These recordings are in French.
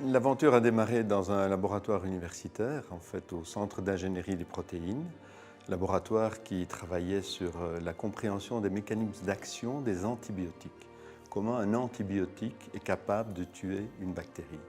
L'aventure a démarré dans un laboratoire universitaire, en fait au Centre d'ingénierie des protéines, laboratoire qui travaillait sur la compréhension des mécanismes d'action des antibiotiques. Comment un antibiotique est capable de tuer une bactérie.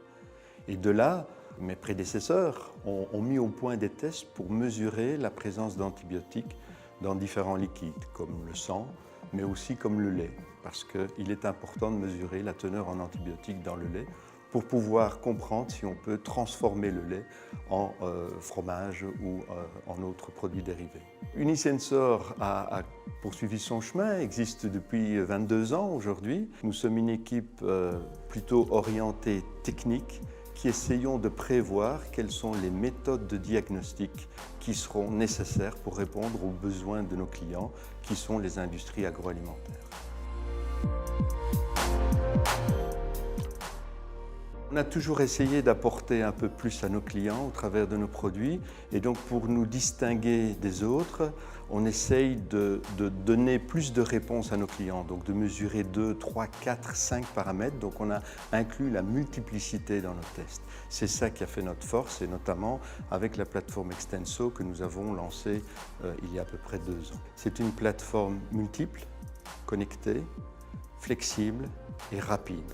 Et de là, mes prédécesseurs ont mis au point des tests pour mesurer la présence d'antibiotiques dans différents liquides, comme le sang, mais aussi comme le lait, parce qu'il est important de mesurer la teneur en antibiotiques dans le lait pour pouvoir comprendre si on peut transformer le lait en fromage ou en autres produits dérivés. Unisensor a poursuivi son chemin, existe depuis 22 ans aujourd'hui. Nous sommes une équipe plutôt orientée technique qui essayons de prévoir quelles sont les méthodes de diagnostic qui seront nécessaires pour répondre aux besoins de nos clients, qui sont les industries agroalimentaires. On a toujours essayé d'apporter un peu plus à nos clients au travers de nos produits et donc pour nous distinguer des autres, on essaye de donner plus de réponses à nos clients, donc de mesurer 2, 3, 4, 5 paramètres. Donc on a inclus la multiplicité dans nos tests. C'est ça qui a fait notre force et notamment avec la plateforme Extenso que nous avons lancée il y a à peu près 2 ans. C'est une plateforme multiple, connectée, flexible et rapide.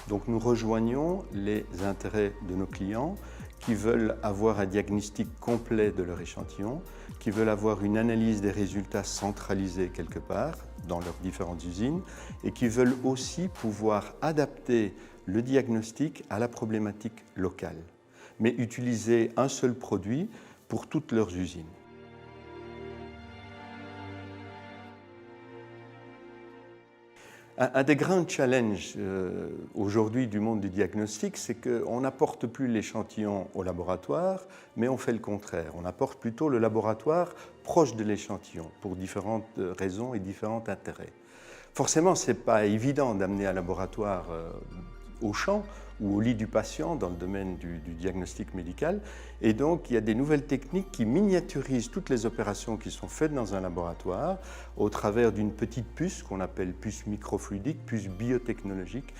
Donc nous rejoignons les intérêts de nos clients qui veulent avoir un diagnostic complet de leur échantillon, qui veulent avoir une analyse des résultats centralisée quelque part dans leurs différentes usines et qui veulent aussi pouvoir adapter le diagnostic à la problématique locale, mais utiliser un seul produit pour toutes leurs usines. Un des grands challenges aujourd'hui du monde du diagnostic, c'est qu'on n'apporte plus l'échantillon au laboratoire, mais on fait le contraire. On apporte plutôt le laboratoire proche de l'échantillon pour différentes raisons et différents intérêts. Forcément, ce n'est pas évident d'amener un laboratoire au champ ou au lit du patient dans le domaine du diagnostic médical. Et donc, il y a des nouvelles techniques qui miniaturisent toutes les opérations qui sont faites dans un laboratoire au travers d'une petite puce qu'on appelle puce microfluidique, puce biotechnologique.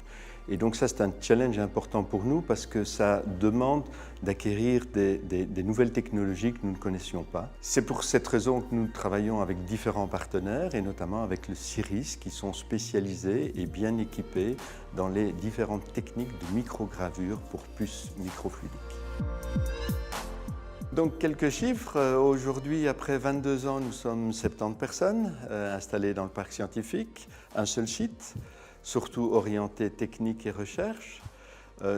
Et donc ça, c'est un challenge important pour nous parce que ça demande d'acquérir des nouvelles technologies que nous ne connaissions pas. C'est pour cette raison que nous travaillons avec différents partenaires et notamment avec le CIRIS qui sont spécialisés et bien équipés dans les différentes techniques de microgravure pour puces microfluidiques. Donc quelques chiffres. Aujourd'hui, après 22 ans, nous sommes 70 personnes installées dans le parc scientifique, un seul site, surtout orienté technique et recherche.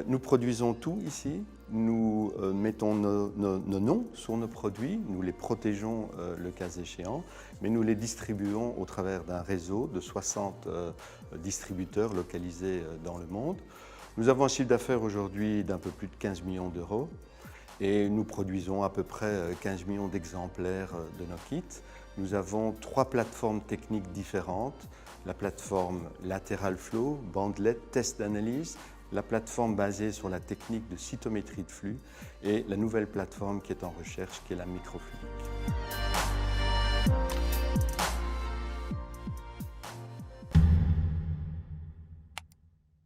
Nous produisons tout ici, nous mettons nos noms sur nos produits, nous les protégeons le cas échéant, mais nous les distribuons au travers d'un réseau de 60 distributeurs localisés dans le monde. Nous avons un chiffre d'affaires aujourd'hui d'un peu plus de 15 millions d'euros et nous produisons à peu près 15 millions d'exemplaires de nos kits. Nous avons 3 plateformes techniques différentes, la plateforme Lateral Flow, Bandlet, test d'analyse, la plateforme basée sur la technique de cytométrie de flux et la nouvelle plateforme qui est en recherche qui est la microfluidique.